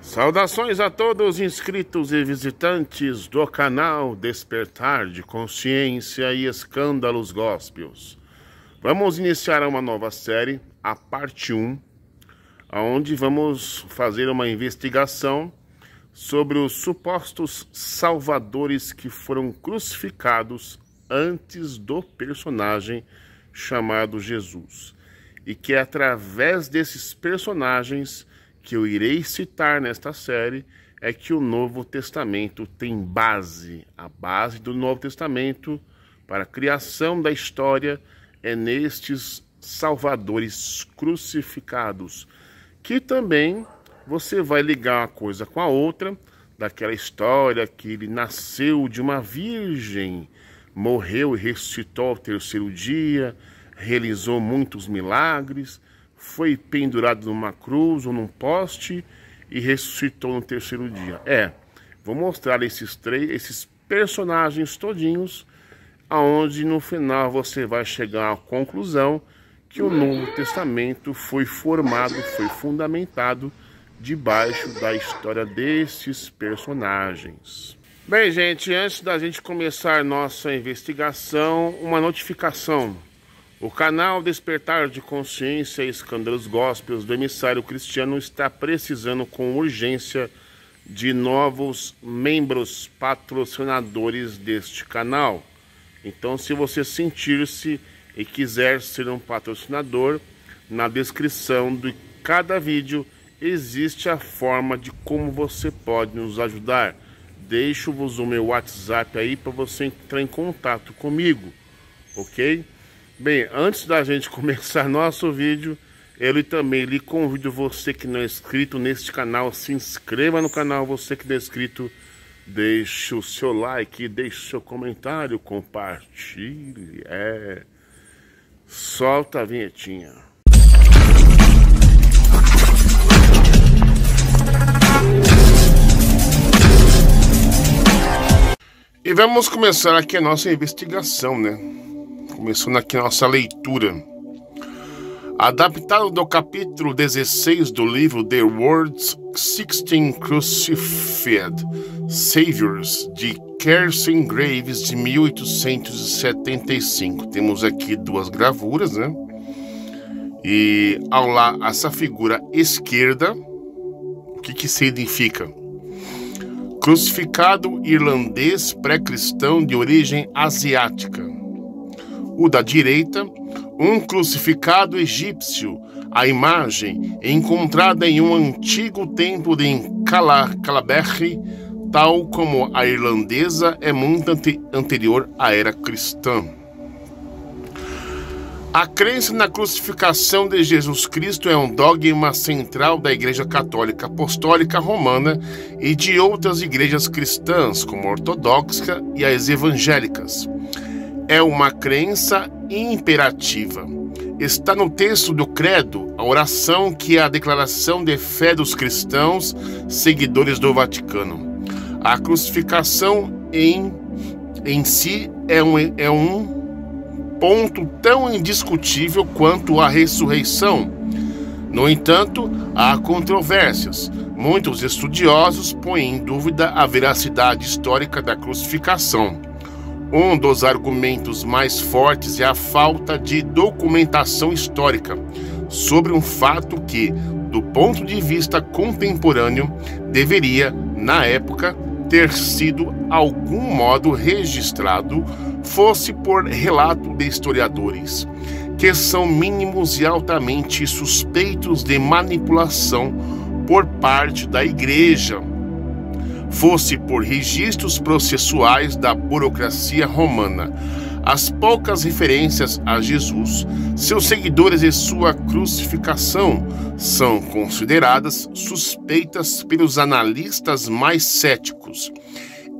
Saudações a todos inscritos e visitantes do canal Despertar de Consciência e Escândalos Gospels. Vamos iniciar uma nova série, a parte 1, onde vamos fazer uma investigação sobre os supostos salvadores que foram crucificados antes do personagem chamado Jesus. E que é através desses personagens que eu irei citar nesta série é que o Novo Testamento tem base. A base do Novo Testamento para a criação da história é nestes salvadores crucificados, que também você vai ligar uma coisa com a outra, daquela história que ele nasceu de uma virgem, morreu e ressuscitou ao terceiro dia, realizou muitos milagres, foi pendurado numa cruz ou num poste e ressuscitou no terceiro dia. Vou mostrar esses personagens todinhos, aonde no final você vai chegar à conclusão que o Novo Testamento foi formado, foi fundamentado debaixo da história desses personagens. Bem, gente, antes da gente começar nossa investigação, uma notificação. O canal Despertar de Consciência e Escândalos Gospels do Emissário Cristiano está precisando com urgência de novos membros patrocinadores deste canal. Então, se você sentir-se e quiser ser um patrocinador, na descrição de cada vídeo existe a forma de como você pode nos ajudar. Deixo-vos o meu WhatsApp aí para você entrar em contato comigo, ok? Bem, antes da gente começar nosso vídeo, eu também lhe convido você que não é inscrito neste canal, se inscreva no canal, você que não é inscrito, deixe o seu like, deixe o seu comentário, compartilhe, solta a vinhetinha. E vamos começar aqui a nossa investigação, né? Começando aqui a nossa leitura. Adaptado do capítulo 16 do livro The World's 16 Crucified Saviors, de Kersten Graves, de 1875. Temos aqui duas gravuras, né? E ao lado, essa figura esquerda, o que significa? Crucificado irlandês pré-cristão de origem asiática. O da direita, um crucificado egípcio, a imagem encontrada em um antigo templo de Calaberry, tal como a irlandesa, é muito anterior à era cristã. A crença na crucificação de Jesus Cristo é um dogma central da Igreja Católica Apostólica Romana e de outras igrejas cristãs, como a ortodoxa e as evangélicas. É uma crença imperativa. Está no texto do Credo, a oração que é a declaração de fé dos cristãos, seguidores do Vaticano. A crucificação em si é um ponto tão indiscutível quanto a ressurreição. No entanto, há controvérsias. Muitos estudiosos põem em dúvida a veracidade histórica da crucificação. Um dos argumentos mais fortes é a falta de documentação histórica sobre um fato que, do ponto de vista contemporâneo, deveria, na época, ter sido algum modo registrado, fosse por relato de historiadores, que são mínimos e altamente suspeitos de manipulação por parte da Igreja, fosse por registros processuais da burocracia romana. As poucas referências a Jesus, seus seguidores e sua crucificação são consideradas suspeitas pelos analistas mais céticos.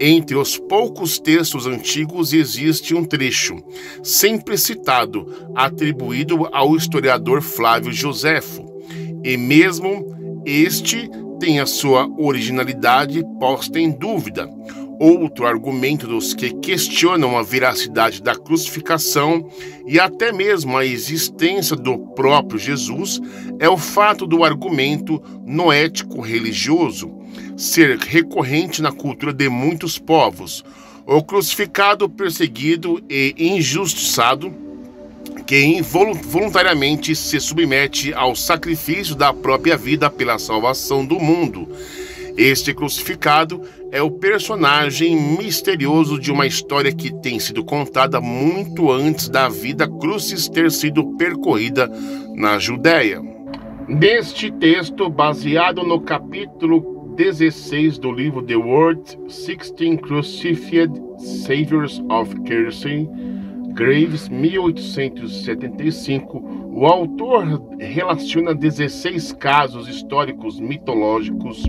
Entre os poucos textos antigos existe um trecho, sempre citado, atribuído ao historiador Flávio Joséfo, e mesmo este tem a sua originalidade posta em dúvida. Outro argumento dos que questionam a veracidade da crucificação e até mesmo a existência do próprio Jesus é o fato do argumento noético religioso, ser recorrente na cultura de muitos povos. O crucificado, perseguido e injustiçado, que voluntariamente se submete ao sacrifício da própria vida pela salvação do mundo. Este crucificado é o personagem misterioso de uma história que tem sido contada muito antes da vida crucis ter sido percorrida na Judéia. Neste texto, baseado no capítulo 16 do livro The World 16 Crucified Saviors of Kelsey Graves, 1875, o autor relaciona 16 casos históricos mitológicos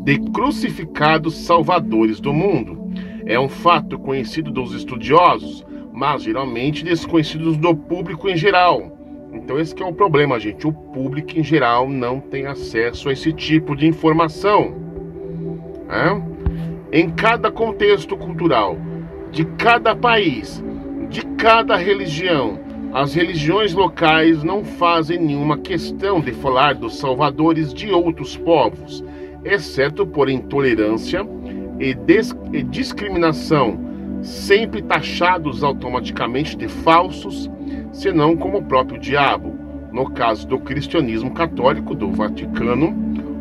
de crucificados salvadores do mundo. É um fato conhecido dos estudiosos, mas geralmente desconhecido do público em geral. Então esse que é o problema, gente. O público em geral não tem acesso a esse tipo de informação. Em cada contexto cultural, de cada país, de cada religião, as religiões locais não fazem nenhuma questão de falar dos salvadores de outros povos, exceto por intolerância e discriminação, sempre taxados automaticamente de falsos, senão como o próprio diabo. No caso do cristianismo católico do Vaticano,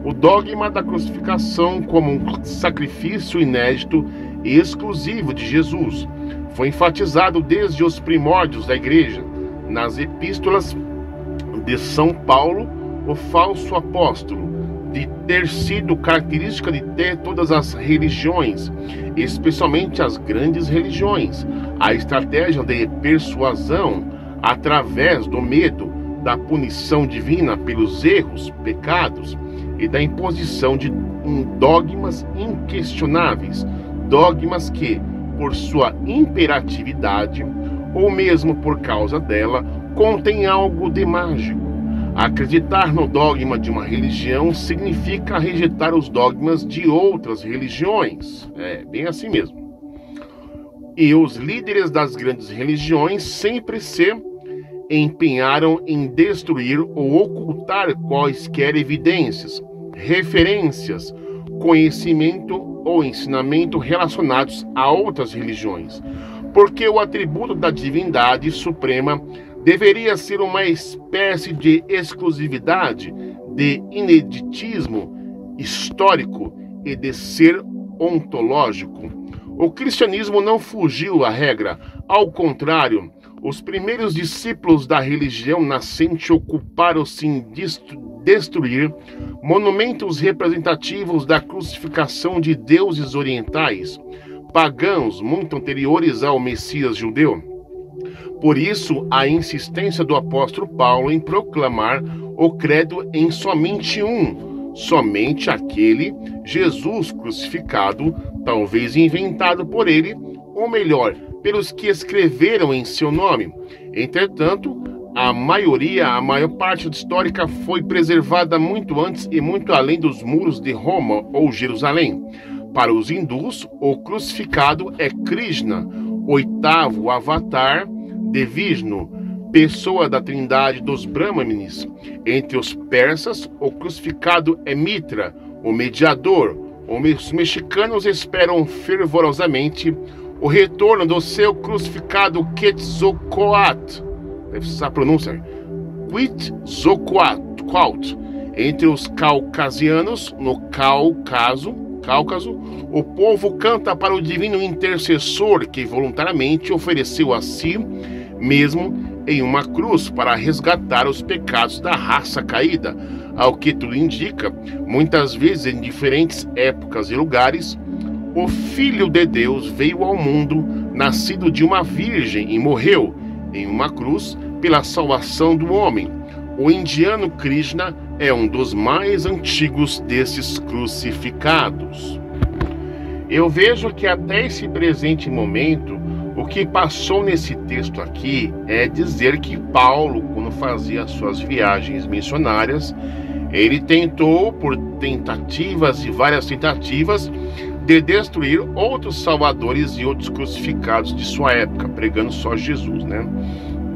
o dogma da crucificação como um sacrifício inédito e exclusivo de Jesus foi enfatizado desde os primórdios da Igreja. Nas epístolas de São Paulo, o falso apóstolo, de ter sido característica de ter todas as religiões, especialmente as grandes religiões, a estratégia de persuasão através do medo, da punição divina pelos erros, pecados e da imposição de dogmas inquestionáveis, dogmas que, por sua imperatividade, ou mesmo por causa dela, contém algo de mágico. Acreditar no dogma de uma religião significa rejeitar os dogmas de outras religiões. É bem assim mesmo. E os líderes das grandes religiões sempre se empenharam em destruir ou ocultar quaisquer evidências, referências, conhecimento ou ensinamento relacionados a outras religiões, porque o atributo da divindade suprema deveria ser uma espécie de exclusividade, de ineditismo histórico e de ser ontológico. O cristianismo não fugiu à regra, ao contrário, os primeiros discípulos da religião nascente ocuparam-se em destruir monumentos representativos da crucificação de deuses orientais, pagãos muito anteriores ao Messias judeu. Por isso, a insistência do apóstolo Paulo em proclamar o credo em somente somente aquele Jesus crucificado, talvez inventado por ele, ou melhor, pelos que escreveram em seu nome. Entretanto, a maior parte histórica foi preservada muito antes e muito além dos muros de Roma ou Jerusalém. Para os hindus, o crucificado é Krishna, oitavo avatar de Vishnu, pessoa da trindade dos Brahmanes. Entre os persas, o crucificado é Mitra, o mediador. Os mexicanos esperam fervorosamente o retorno do seu crucificado Quetzalcoatl. Deve ser a pronúncia. Quetzalcoatl. Entre os caucasianos, no Cáucaso, o povo canta para o divino intercessor que voluntariamente ofereceu a si mesmo em uma cruz para resgatar os pecados da raça caída. Ao que tudo indica, muitas vezes em diferentes épocas e lugares, o Filho de Deus veio ao mundo, nascido de uma virgem, e morreu em uma cruz pela salvação do homem. O indiano Krishna é um dos mais antigos desses crucificados. Eu vejo que até esse presente momento, o que passou nesse texto aqui é dizer que Paulo, quando fazia suas viagens missionárias, ele tentou, por tentativas e várias tentativas, de destruir outros salvadores e outros crucificados de sua época, pregando só Jesus, né?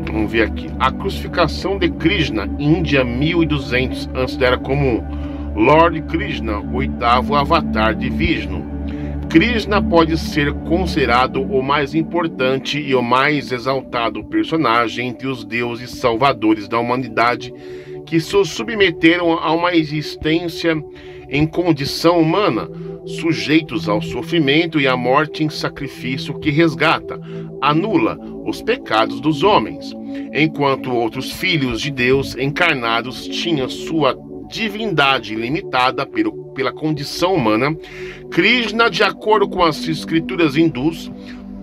Vamos ver aqui. A crucificação de Krishna, Índia 1200 antes da Era Comum. Lord Krishna, oitavo avatar de Vishnu. Krishna pode ser considerado o mais importante e o mais exaltado personagem entre os deuses salvadores da humanidade que se submeteram a uma existência em condição humana, sujeitos ao sofrimento e à morte em sacrifício que resgata, anula os pecados dos homens, enquanto outros filhos de Deus encarnados tinham sua divindade limitada pela condição humana. Krishna, de acordo com as escrituras hindus,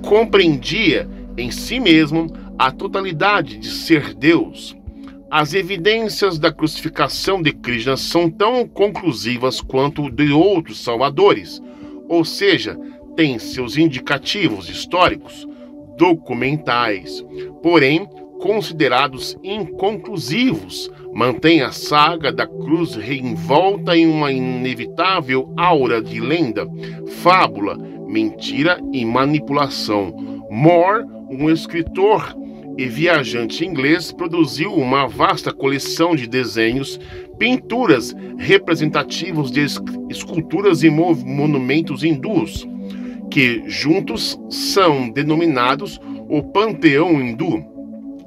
compreendia em si mesmo a totalidade de ser Deus. As evidências da crucificação de Krishna são tão conclusivas quanto de outros salvadores, ou seja, têm seus indicativos históricos, documentais, porém considerados inconclusivos, mantém a saga da cruz envolta em uma inevitável aura de lenda, fábula, mentira e manipulação. Moore, um escritor e viajante inglês, produziu uma vasta coleção de desenhos, pinturas representativos de esculturas e monumentos hindus, que juntos são denominados o Panteão Hindu.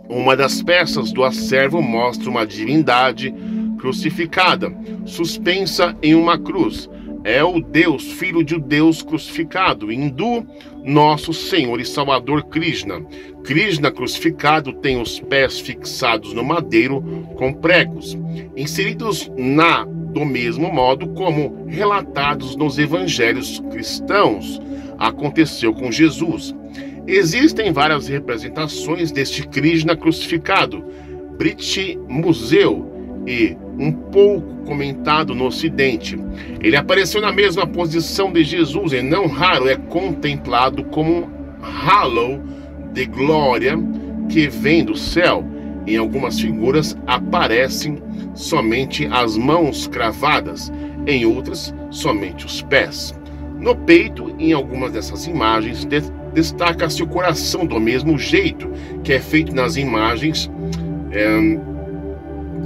Uma das peças do acervo mostra uma divindade crucificada, suspensa em uma cruz. É o Deus, filho de Deus crucificado, hindu, nosso Senhor e Salvador Krishna. Krishna crucificado tem os pés fixados no madeiro com pregos, inseridos do mesmo modo como relatados nos evangelhos cristãos. Aconteceu com Jesus. Existem várias representações deste Krishna crucificado, British Museu, e um pouco comentado no Ocidente. Ele apareceu na mesma posição de Jesus e não raro é contemplado como um halo de glória que vem do céu. Em algumas figuras aparecem somente as mãos cravadas, em outras somente os pés. No peito, em algumas dessas imagens, destaca-se o coração do mesmo jeito que é feito nas imagens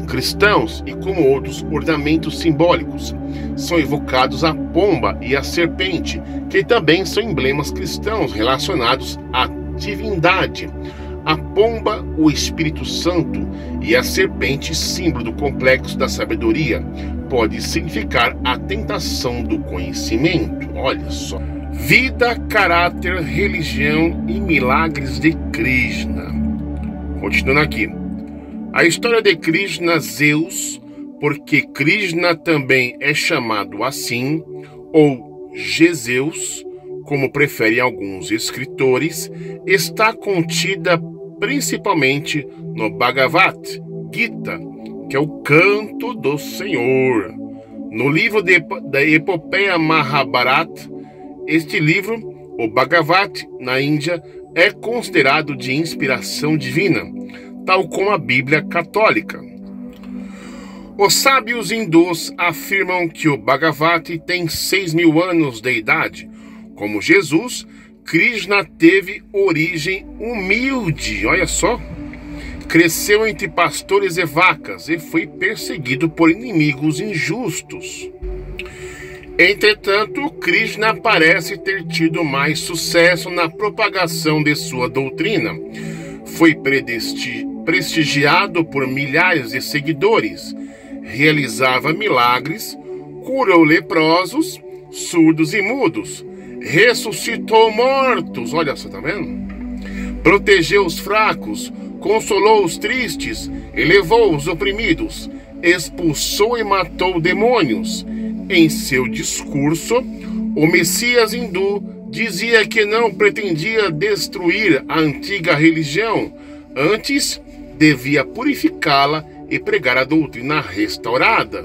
cristãos, e como outros ornamentos simbólicos são evocados a pomba e a serpente, que também são emblemas cristãos relacionados à divindade. A pomba, o Espírito Santo, e a serpente, símbolo do complexo da sabedoria, pode significar a tentação do conhecimento. Olha só. Vida, caráter, religião e milagres de Krishna. Continuando aqui. A história de Krishna, Zeus, porque Krishna também é chamado assim, ou Zeus, como preferem alguns escritores, está contida principalmente no Bhagavad Gita, que é o Canto do Senhor. No livro da epopeia Mahabharata, este livro, o Bhagavad, na Índia, é considerado de inspiração divina, tal como a Bíblia católica. Os sábios hindus afirmam que o Bhagavad tem 6.000 anos de idade. Como Jesus, Krishna teve origem humilde, olha só. Cresceu entre pastores e vacas e foi perseguido por inimigos injustos. Entretanto, Krishna parece ter tido mais sucesso na propagação de sua doutrina. Foi prestigiado por milhares de seguidores, realizava milagres, curou leprosos, surdos e mudos, ressuscitou mortos, olha só, tá vendo? Protegeu os fracos, consolou os tristes, elevou os oprimidos, expulsou e matou demônios. Em seu discurso, o Messias hindu dizia que não pretendia destruir a antiga religião, antes devia purificá-la e pregar a doutrina restaurada.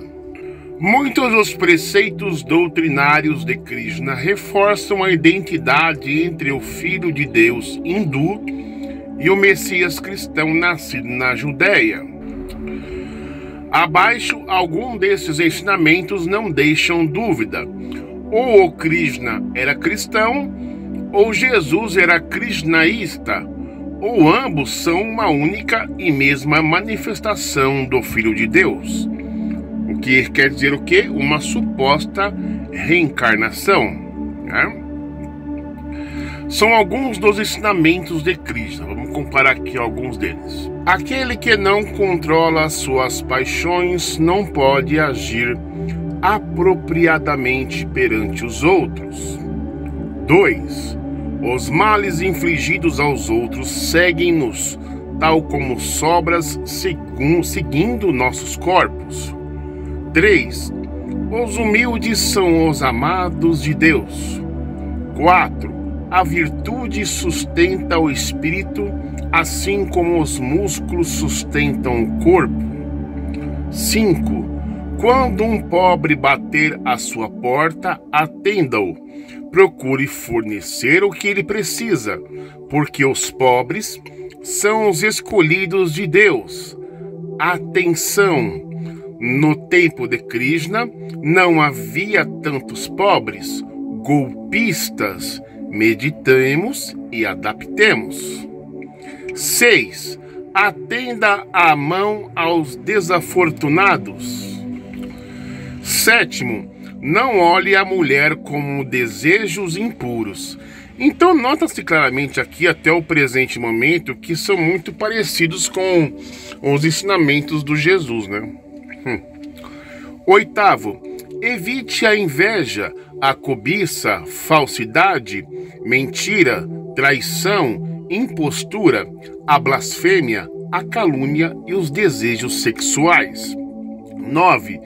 Muitos dos preceitos doutrinários de Krishna reforçam a identidade entre o Filho de Deus hindu e o Messias cristão nascido na Judéia. Abaixo, alguns desses ensinamentos não deixam dúvida. Ou o Krishna era cristão, ou Jesus era krishnaísta, ou ambos são uma única e mesma manifestação do Filho de Deus. O que quer dizer o quê? Uma suposta reencarnação, né? São alguns dos ensinamentos de Krishna. Vamos comparar aqui alguns deles. Aquele que não controla suas paixões não pode agir apropriadamente perante os outros. 2. Os males infligidos aos outros seguem-nos, tal como sobras seguindo nossos corpos. 3. Os humildes são os amados de Deus. 4. A virtude sustenta o espírito, assim como os músculos sustentam o corpo. 5. Quando um pobre bater à sua porta, atenda-o. Procure fornecer o que ele precisa, porque os pobres são os escolhidos de Deus. Atenção! No tempo de Krishna não havia tantos pobres, golpistas. Meditemos e adaptemos. 6. Atenda a mão aos desafortunados. 7. Não olhe a mulher como desejos impuros. Então nota-se claramente aqui até o presente momento que são muito parecidos com os ensinamentos do Jesus, né? 8. Evite a inveja, a cobiça, falsidade, mentira, traição, impostura, a blasfêmia, a calúnia e os desejos sexuais. 9.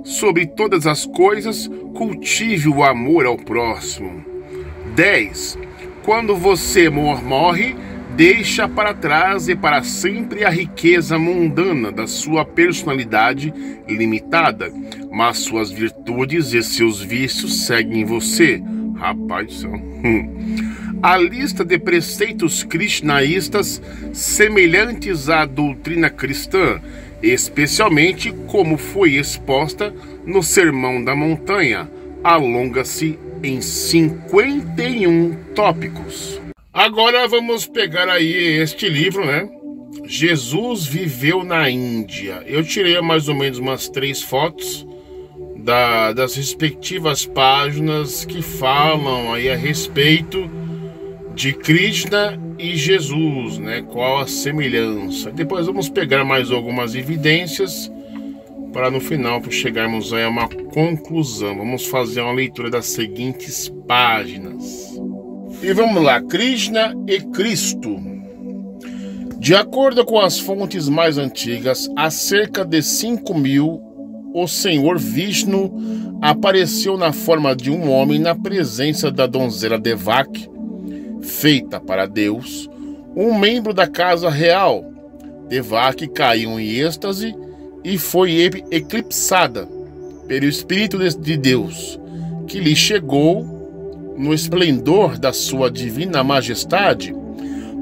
Sobre todas as coisas, cultive o amor ao próximo. 10. Quando você morre, deixa para trás e para sempre a riqueza mundana da sua personalidade limitada, mas suas virtudes e seus vícios seguem você. Rapaz, a lista de preceitos krishnaístas semelhantes à doutrina cristã, especialmente como foi exposta no Sermão da Montanha, alonga-se em 51 tópicos. Agora vamos pegar aí este livro, né? Jesus viveu na Índia. Eu tirei mais ou menos umas 3 fotos das respectivas páginas que falam aí a respeito de Krishna e Jesus, né? Qual a semelhança. Depois vamos pegar mais algumas evidências para no final chegarmos aí a uma conclusão. Vamos fazer uma leitura das seguintes páginas. E vamos lá, Krishna e Cristo. De acordo com as fontes mais antigas, há cerca de 5.000, o Senhor Vishnu apareceu na forma de um homem na presença da donzela Devaki, feita para Deus, um membro da casa real. Devaki caiu em êxtase e foi eclipsada pelo Espírito de Deus, que lhe chegou no esplendor da sua divina majestade,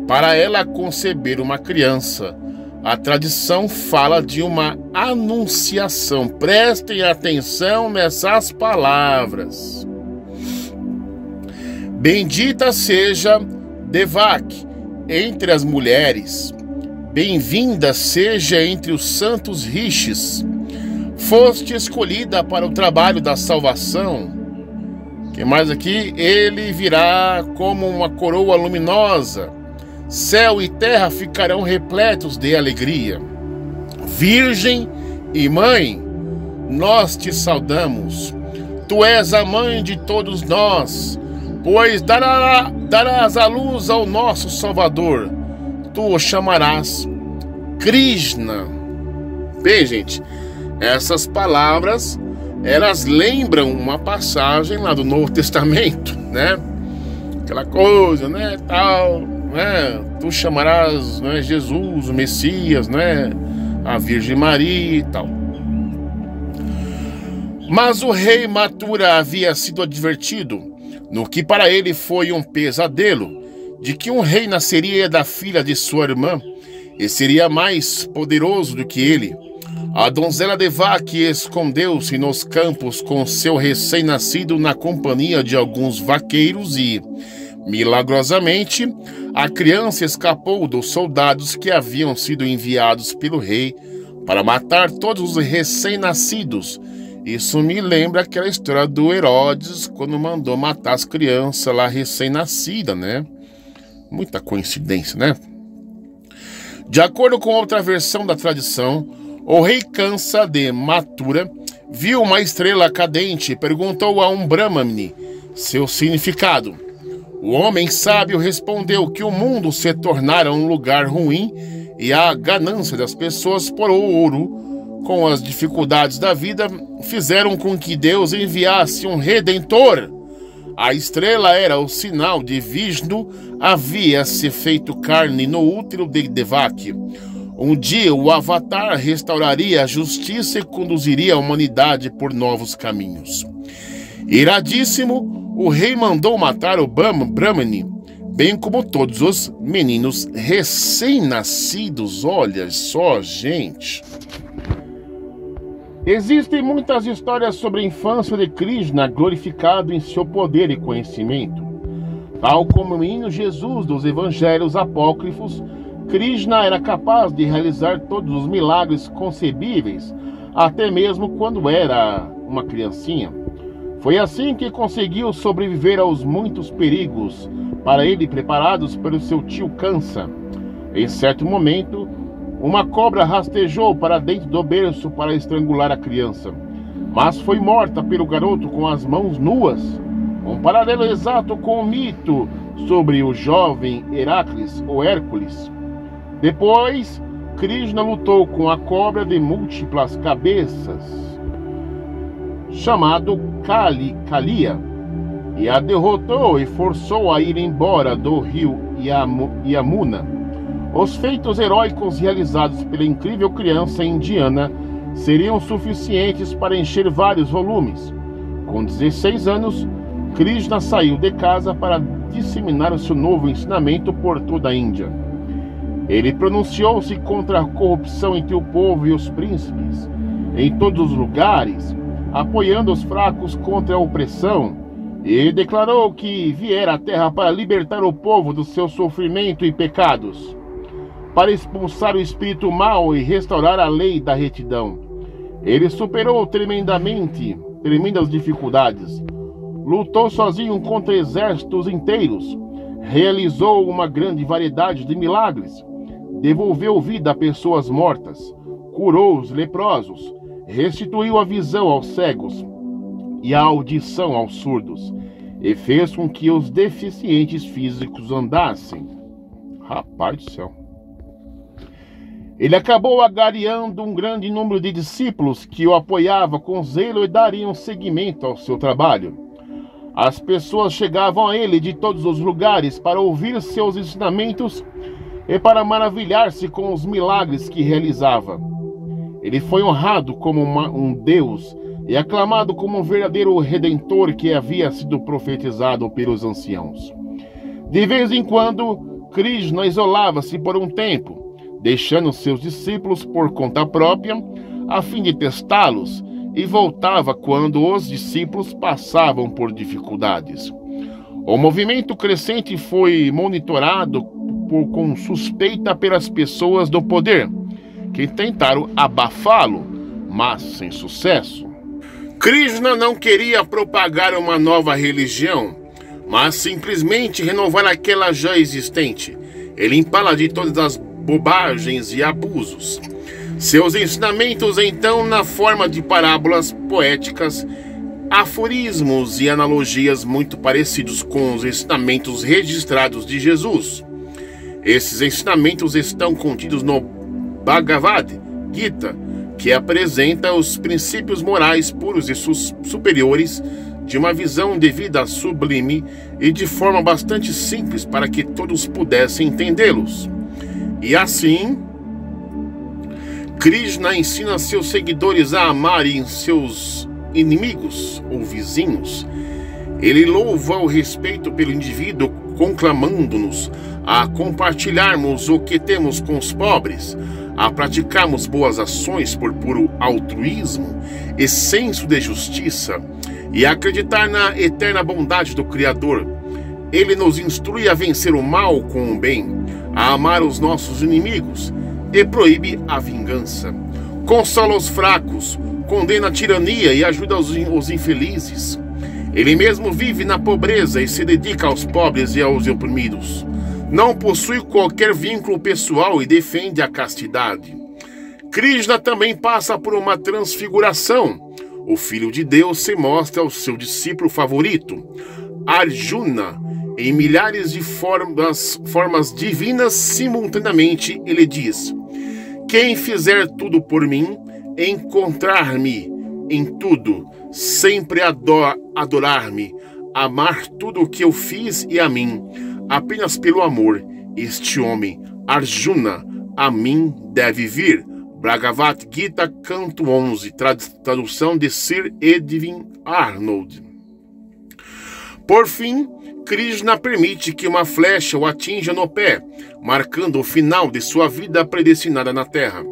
para ela conceber uma criança. A tradição fala de uma anunciação. Prestem atenção nessas palavras. Bendita seja Devaki entre as mulheres. Bem-vinda seja entre os santos rishis. Foste escolhida para o trabalho da salvação. Que mais aqui? Ele virá como uma coroa luminosa. Céu e terra ficarão repletos de alegria. Virgem e mãe, nós te saudamos. Tu és a mãe de todos nós, pois darás a luz ao nosso Salvador. Tu o chamarás Krishna. Bem, gente, essas palavras, elas lembram uma passagem lá do Novo Testamento, né? Aquela coisa, né, tal, né? Tu chamarás, né, Jesus, o Messias, né? A Virgem Maria e tal. Mas o rei Mathura havia sido advertido, no que para ele foi um pesadelo, de que um rei nasceria da filha de sua irmã e seria mais poderoso do que ele. A donzela Devaki escondeu-se nos campos com seu recém-nascido na companhia de alguns vaqueiros e, milagrosamente, a criança escapou dos soldados que haviam sido enviados pelo rei para matar todos os recém-nascidos. Isso me lembra aquela história do Herodes, quando mandou matar as crianças lá recém-nascidas, né? Muita coincidência, né? De acordo com outra versão da tradição, o rei Kansa de Mathura viu uma estrela cadente e perguntou a um Brahmane seu significado. O homem sábio respondeu que o mundo se tornara um lugar ruim e a ganância das pessoas por ouro, com as dificuldades da vida, fizeram com que Deus enviasse um redentor. A estrela era o sinal de Vishnu havia se feito carne no útero de Devaki. Um dia o Avatar restauraria a justiça e conduziria a humanidade por novos caminhos. Iradíssimo, o rei mandou matar o Brahmane, bem como todos os meninos recém-nascidos. Olha só, gente. Existem muitas histórias sobre a infância de Krishna glorificado em seu poder e conhecimento. Tal como o menino Jesus dos evangelhos apócrifos, Krishna era capaz de realizar todos os milagres concebíveis, até mesmo quando era uma criancinha. Foi assim que conseguiu sobreviver aos muitos perigos para ele preparados pelo seu tio Kansa. Em certo momento, uma cobra rastejou para dentro do berço para estrangular a criança, mas foi morta pelo garoto com as mãos nuas. Um paralelo exato com o mito sobre o jovem Heracles ou Hércules. Depois, Krishna lutou com a cobra de múltiplas cabeças, chamado Kalia, e a derrotou e forçou a ir embora do rio Yamuna. Os feitos heróicos realizados pela incrível criança indiana seriam suficientes para encher vários volumes. Com 16 anos, Krishna saiu de casa para disseminar o seu novo ensinamento por toda a Índia. Ele pronunciou-se contra a corrupção entre o povo e os príncipes, em todos os lugares, apoiando os fracos contra a opressão, e declarou que viera à terra para libertar o povo do seu sofrimento e pecados, para expulsar o espírito mau e restaurar a lei da retidão. Ele superou tremendas dificuldades, lutou sozinho contra exércitos inteiros, realizou uma grande variedade de milagres, devolveu vida a pessoas mortas, curou os leprosos, restituiu a visão aos cegos e a audição aos surdos, e fez com que os deficientes físicos andassem. Rapaz do céu. Ele acabou agariando um grande número de discípulos que o apoiavam com zelo e dariam seguimento ao seu trabalho. As pessoas chegavam a ele de todos os lugares para ouvir seus ensinamentos e para maravilhar-se com os milagres que realizava. Ele foi honrado como um deus e aclamado como um verdadeiro redentor que havia sido profetizado pelos anciãos. De vez em quando, Krishna isolava-se por um tempo, deixando seus discípulos por conta própria, a fim de testá-los, e voltava quando os discípulos passavam por dificuldades. O movimento crescente foi monitorado com suspeita pelas pessoas do poder, que tentaram abafá-lo, mas sem sucesso. Krishna não queria propagar uma nova religião, mas simplesmente renovar aquela já existente, e limpá-la de todas as bobagens e abusos. Seus ensinamentos, então, na forma de parábolas poéticas, aforismos e analogias muito parecidos com os ensinamentos registrados de Jesus. Esses ensinamentos estão contidos no Bhagavad Gita, que apresenta os princípios morais puros e superiores de uma visão de vida sublime e de forma bastante simples para que todos pudessem entendê-los. E assim, Krishna ensina seus seguidores a amarem seus inimigos ou vizinhos. Ele louva o respeito pelo indivíduo, conclamando-nos a compartilharmos o que temos com os pobres, a praticarmos boas ações por puro altruísmo e senso de justiça, e a acreditar na eterna bondade do Criador. Ele nos instrui a vencer o mal com o bem, a amar os nossos inimigos, e proíbe a vingança. consola os fracos, condena a tirania e ajuda os infelizes. Ele mesmo vive na pobreza e se dedica aos pobres e aos oprimidos. Não possui qualquer vínculo pessoal e defende a castidade. Krishna também passa por uma transfiguração. O Filho de Deus se mostra ao seu discípulo favorito, Arjuna, em milhares de formas divinas simultaneamente. Ele diz: quem fizer tudo por mim, encontrar-me em tudo, sempre adorar-me, amar tudo o que eu fiz e a mim, apenas pelo amor, este homem, Arjuna, a mim deve vir. Bhagavad Gita, canto 11, tradução de Sir Edwin Arnold. Por fim, Krishna permite que uma flecha o atinja no pé, marcando o final de sua vida predestinada na Terra.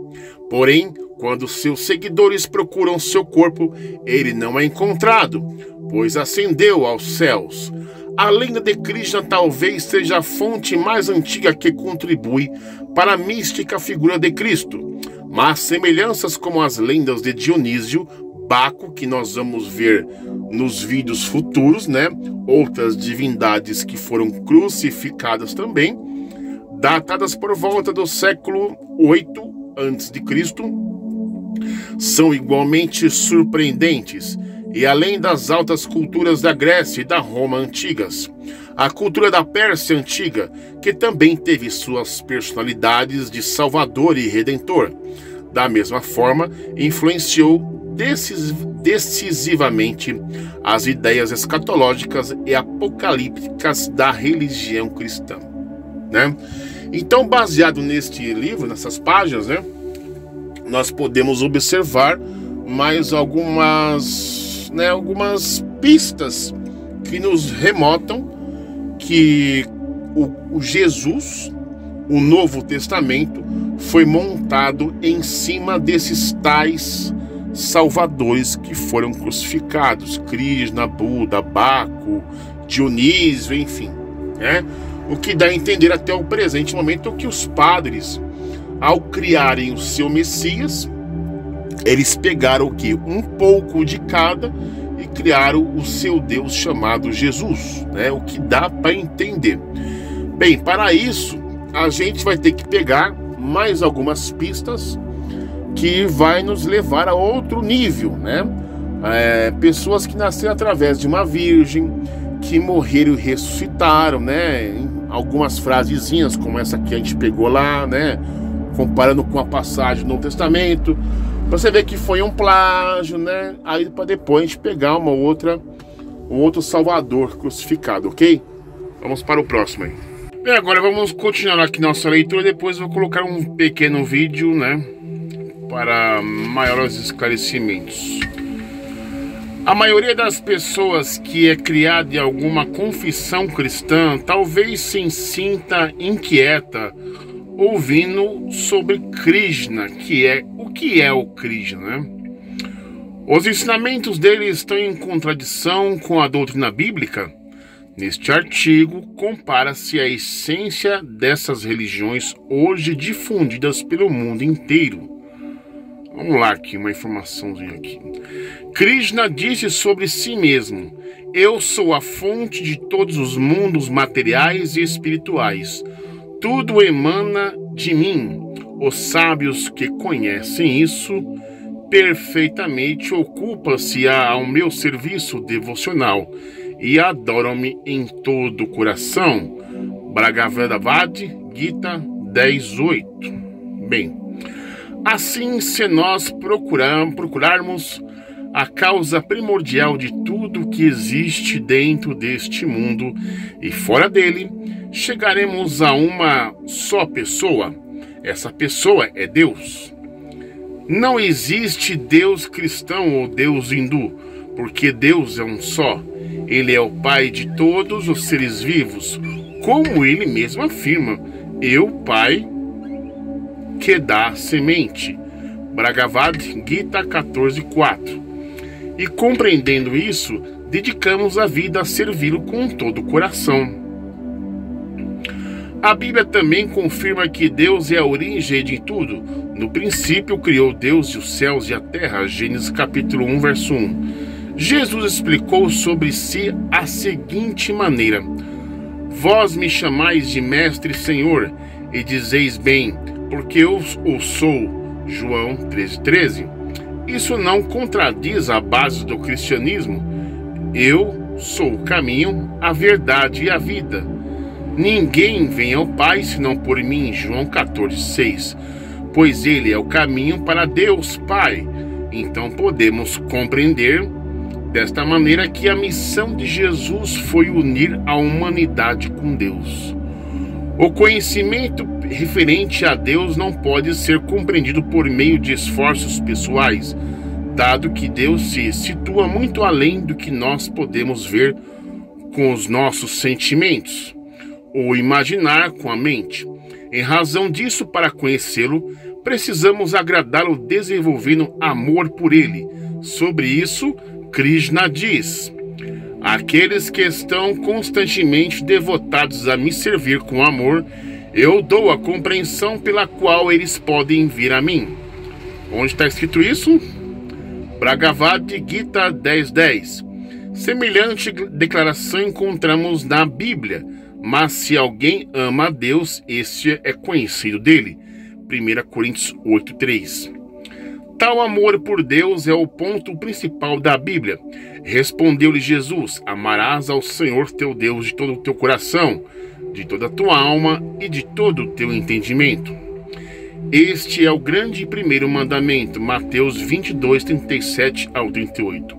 Porém, quando seus seguidores procuram seu corpo, ele não é encontrado, pois ascendeu aos céus. A lenda de Krishna talvez seja a fonte mais antiga que contribui para a mística figura de Cristo, mas semelhanças como as lendas de Dionísio, Baco, que nós vamos ver nos vídeos futuros, né? Outras divindades que foram crucificadas também, datadas por volta do século 8 a.C., são igualmente surpreendentes. E além das altas culturas da Grécia e da Roma antigas, a cultura da Pérsia antiga, que também teve suas personalidades de salvador e redentor, da mesma forma, influenciou decisivamente as ideias escatológicas e apocalípticas da religião cristã, né? Então, baseado neste livro, nessas páginas, né, nós podemos observar mais algumas pistas que nos remotam que o Jesus, o Novo Testamento, foi montado em cima desses tais salvadores que foram crucificados: Krishna, Buda, Baco, Dionísio, enfim, né? O que dá a entender até o presente momento que os padres, ao criarem o seu Messias, eles pegaram o quê? Um pouco de cada e criaram o seu Deus chamado Jesus, né? O que dá para entender. Bem, para isso, a gente vai ter que pegar mais algumas pistas que vai nos levar a outro nível, né? Pessoas que nasceram através de uma virgem, que morreram e ressuscitaram, né? Algumas frasezinhas como essa que a gente pegou lá, né? Comparando com a passagem do Novo Testamento, pra você ver que foi um plágio, né? Aí para depois a gente pegar um outro Salvador crucificado, ok? Vamos para o próximo aí. Bem, agora vamos continuar aqui nossa leitura. Depois eu vou colocar um pequeno vídeo, né, para maiores esclarecimentos. A maioria das pessoas que é criada em alguma confissão cristã talvez se sinta inquieta ouvindo sobre Krishna, o que é o Krishna, né? Os ensinamentos dele estão em contradição com a doutrina bíblica? Neste artigo, compara-se a essência dessas religiões hoje difundidas pelo mundo inteiro. Vamos lá aqui, uma informaçãozinha aqui. Krishna disse sobre si mesmo: eu sou a fonte de todos os mundos materiais e espirituais. Tudo emana de mim. Os sábios que conhecem isso perfeitamente ocupam-se ao meu serviço devocional e adoram-me em todo o coração. Bhagavad Gita 10:8. Bem, assim, se nós procurarmos a causa primordial de tudo que existe dentro deste mundo e fora dele, chegaremos a uma só pessoa. Essa pessoa é Deus. Não existe Deus cristão ou Deus hindu, porque Deus é um só. Ele é o Pai de todos os seres vivos, como ele mesmo afirma: eu, Pai, que dá semente. Bhagavad Gita 14:4. E compreendendo isso, dedicamos a vida a servi-lo com todo o coração. A Bíblia também confirma que Deus é a origem de tudo. No princípio criou Deus os céus e a terra. Gênesis capítulo 1, verso 1. Jesus explicou sobre si a seguinte maneira: Vós me chamais de mestre e senhor, e dizeis bem, porque eu o sou. João 13:13. Isso não contradiz a base do cristianismo. Eu sou o caminho, a verdade e a vida. Ninguém vem ao Pai senão por mim. João 14:6. Pois ele é o caminho para Deus Pai. Então podemos compreender desta maneira que a missão de Jesus foi unir a humanidade com Deus. O conhecimento referente a Deus não pode ser compreendido por meio de esforços pessoais, dado que Deus se situa muito além do que nós podemos ver com os nossos sentimentos ou imaginar com a mente. Em razão disso, para conhecê-lo, precisamos agradá-lo desenvolvendo amor por ele. Sobre isso, Krishna diz: aqueles que estão constantemente devotados a me servir com amor, eu dou a compreensão pela qual eles podem vir a mim. Onde está escrito isso? Bhagavad Gita 10:10. Semelhante declaração encontramos na Bíblia. Mas se alguém ama a Deus, este é conhecido dele. 1 Coríntios 8:3. Tal amor por Deus é o ponto principal da Bíblia. Respondeu-lhe Jesus: amarás ao Senhor teu Deus de todo o teu coração, de toda a tua alma e de todo o teu entendimento. Este é o grande e primeiro mandamento. Mateus 22:37 ao 38.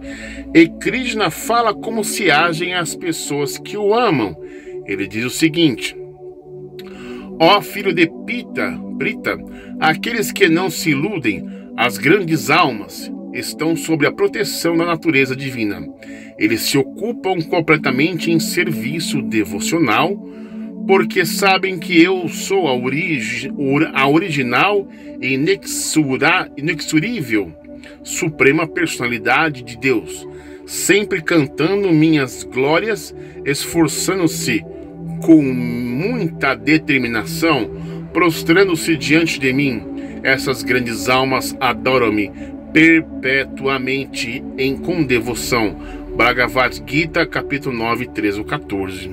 E Krishna fala como se agem as pessoas que o amam. Ele diz o seguinte: ó filho de Prita, aqueles que não se iludem, as grandes almas, estão sob a proteção da natureza divina. Eles se ocupam completamente em serviço devocional, porque sabem que eu sou a original e inexorível suprema personalidade de Deus, sempre cantando minhas glórias, esforçando-se com muita determinação, prostrando-se diante de mim. Essas grandes almas adoram-me perpetuamente com devoção. Bhagavad Gita, capítulo 9, 13 ou 14.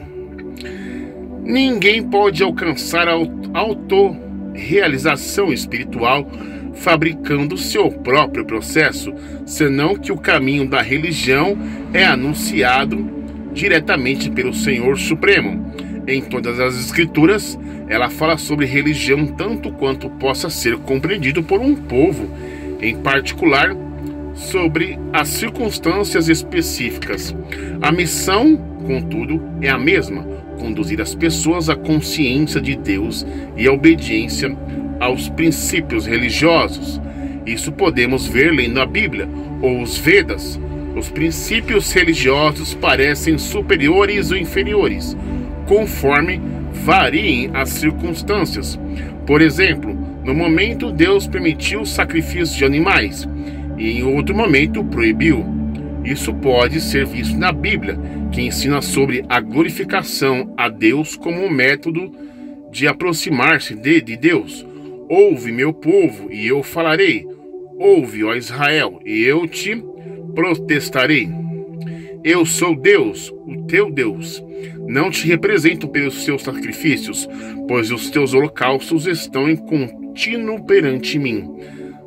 Ninguém pode alcançar a autorrealização espiritual fabricando seu próprio processo, senão que o caminho da religião é anunciado diretamente pelo Senhor Supremo. Em todas as escrituras, ela fala sobre religião tanto quanto possa ser compreendido por um povo, em particular sobre as circunstâncias específicas. A missão, contudo, é a mesma: conduzir as pessoas à consciência de Deus e à obediência aos princípios religiosos. Isso podemos ver lendo a Bíblia ou os Vedas. Os princípios religiosos parecem superiores ou inferiores, conforme variem as circunstâncias. Por exemplo, no momento Deus permitiu o sacrifício de animais e em outro momento proibiu. Isso pode ser visto na Bíblia, que ensina sobre a glorificação a Deus como um método de aproximar-se de Deus. Ouve, meu povo, e eu falarei. Ouve, ó Israel, e eu te protestarei. Eu sou Deus, o teu Deus. Não te represento pelos seus sacrifícios, pois os teus holocaustos estão em contínuo perante mim.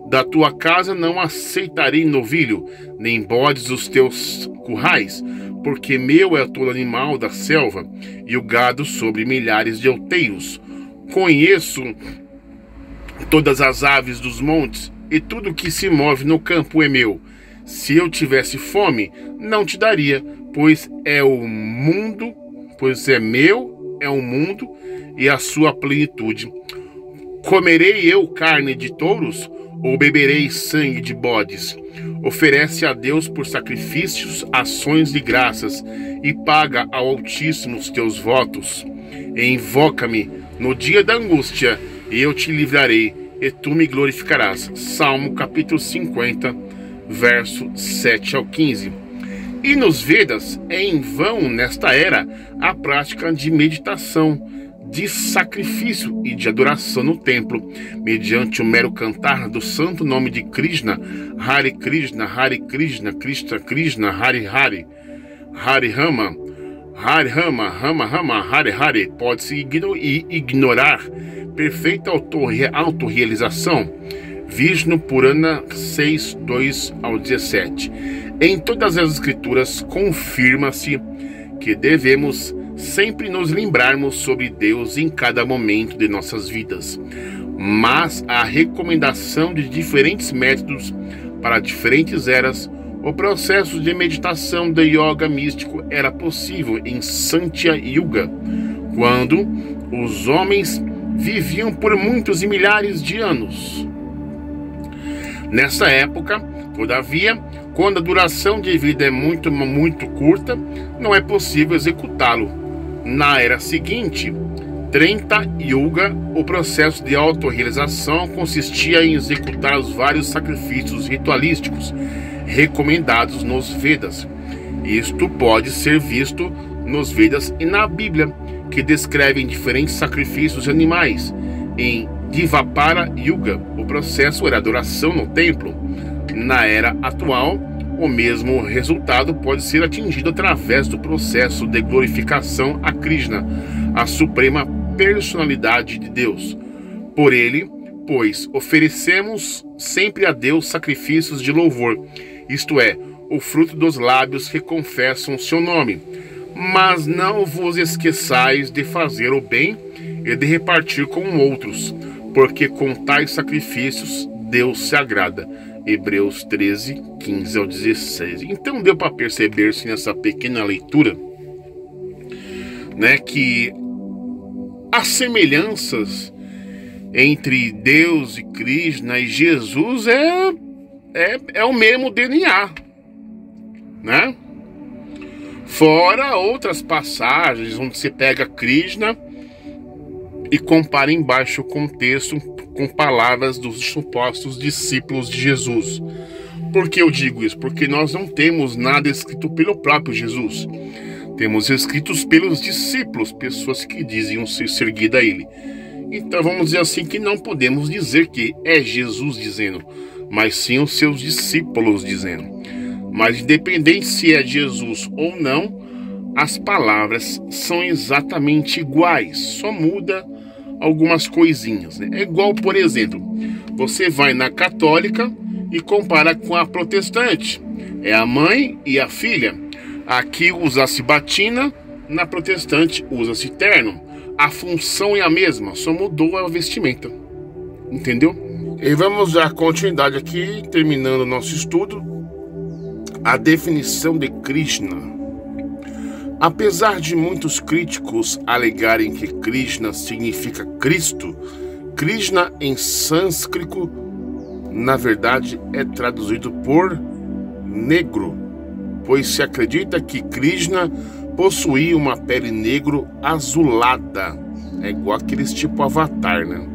Da tua casa não aceitarei novilho, nem bodes os teus currais, porque meu é todo animal da selva, e o gado sobre milhares de outeiros. Conheço todas as aves dos montes, e tudo que se move no campo é meu. Se eu tivesse fome, não te daria, pois é o mundo, pois é meu, é o mundo e a sua plenitude. Comerei eu carne de touros, ou beberei sangue de bodes? Oferece a Deus por sacrifícios ações de graças, e paga ao Altíssimo os teus votos. E invoca-me no dia da angústia, e eu te livrarei, e tu me glorificarás. Salmo capítulo 50, verso 7 ao 15. E nos Vedas é em vão nesta era a prática de meditação, de sacrifício e de adoração no templo, mediante o mero cantar do santo nome de Krishna, Hare Krishna, Hare Krishna, Krishna Krishna, Hare Hare, Hare Rama, Hare Rama, Rama Rama, Hare Hare. Pode-se ignorar perfeita autorrealização. Vishnu Purana 6, 2 ao 17. Em todas as escrituras confirma-se que devemos sempre nos lembrarmos sobre Deus em cada momento de nossas vidas. Mas a recomendação de diferentes métodos para diferentes eras, o processo de meditação do yoga místico era possível em Sankhya Yuga, quando os homens viviam por muitos e milhares de anos. Nessa época, todavia, quando a duração de vida é muito curta, não é possível executá-lo. Na era seguinte, Treta Yuga, o processo de autorrealização consistia em executar os vários sacrifícios ritualísticos recomendados nos Vedas. Isto pode ser visto nos Vedas e na Bíblia, que descrevem diferentes sacrifícios de animais. Em Dvapara Yuga, o processo era adoração no templo. Na era atual, o mesmo resultado pode ser atingido através do processo de glorificação a Krishna, a suprema personalidade de Deus. Por ele, pois, oferecemos sempre a Deus sacrifícios de louvor, isto é, o fruto dos lábios que confessam seu nome. Mas não vos esqueçais de fazer o bem e de repartir com outros, porque com tais sacrifícios Deus se agrada. Hebreus 13, 15 ao 16. Então deu para perceber-se nessa pequena leitura, né, que as semelhanças entre Deus e Krishna e Jesus é o mesmo DNA, né? Fora outras passagens onde se pega Krishna e compara embaixo o contexto com palavras dos supostos discípulos de Jesus. Por que eu digo isso? Porque nós não temos nada escrito pelo próprio Jesus. Temos escritos pelos discípulos, pessoas que diziam ser seguida a ele. Então vamos dizer assim que não podemos dizer que é Jesus dizendo, mas sim os seus discípulos dizendo. Mas independente se é Jesus ou não, as palavras são exatamente iguais, só muda algumas coisinhas, né? É igual, por exemplo, você vai na católica e compara com a protestante. É a mãe e a filha. Aqui usa-se batina, na protestante usa-se terno. A função é a mesma, só mudou a vestimenta. Entendeu? E vamos dar continuidade aqui, terminando o nosso estudo. A definição de Krishna. Apesar de muitos críticos alegarem que Krishna significa Cristo, Krishna em sânscrito, na verdade, é traduzido por negro, pois se acredita que Krishna possuía uma pele negro azulada, é igual aqueles tipo Avatar, né?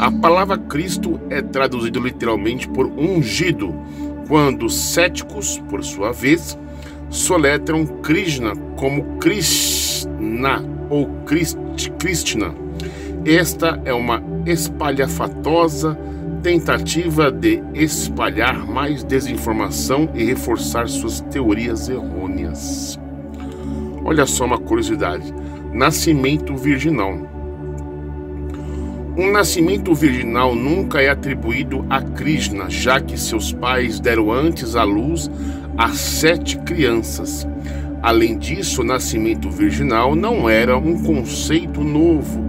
A palavra Cristo é traduzido literalmente por ungido, quando os céticos, por sua vez, soletram Krishna como Krishna ou Krishna. Esta é uma espalhafatosa tentativa de espalhar mais desinformação e reforçar suas teorias errôneas. Olha só uma curiosidade: nascimento virginal. Um nascimento virginal nunca é atribuído a Krishna, já que seus pais deram antes à luz a 7 crianças. Além disso, o nascimento virginal não era um conceito novo,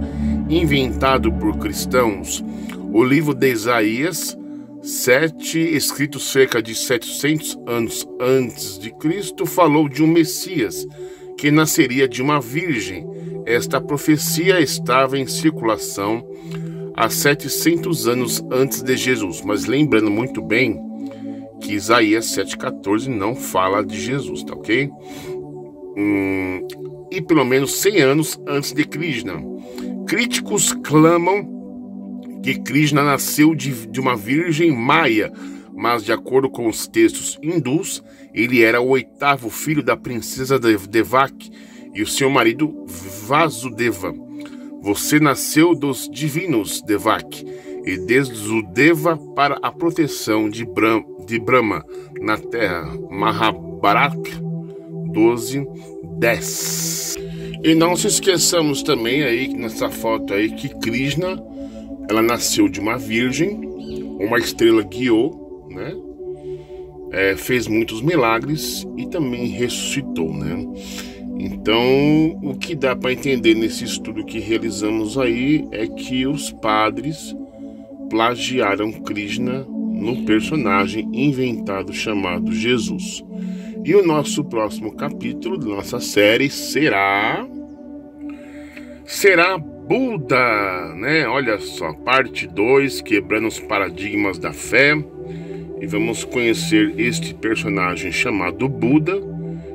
inventado por cristãos. O livro de Isaías 7, escrito cerca de 700 anos antes de Cristo, falou de um Messias que nasceria de uma virgem. Esta profecia estava em circulação há 700 anos antes de Jesus, mas lembrando muito bem que Isaías 7,14 não fala de Jesus, tá ok? E pelo menos 100 anos antes de Krishna. Críticos clamam que Krishna nasceu de uma virgem maia, mas de acordo com os textos hindus, ele era o 8º filho da princesa Devaki e o seu marido Vasudeva. Você nasceu dos divinos Devak, e desde o Deva para a proteção de Brahma na Terra. Mahabharata 12:10. E não se esqueçamos também aí, nessa foto aí, que Krishna, ela nasceu de uma virgem, uma estrela guiou, né? Fez muitos milagres e também ressuscitou, né? Então, o que dá para entender nesse estudo que realizamos aí é que os padres plagiaram Krishna no personagem inventado chamado Jesus. E o nosso próximo capítulo da nossa série será Buda, né? Olha só, parte 2, quebrando os paradigmas da fé. E vamos conhecer este personagem chamado Buda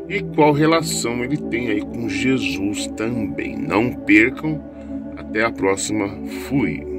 e qual relação ele tem aí com Jesus também. Não percam, até a próxima, fui!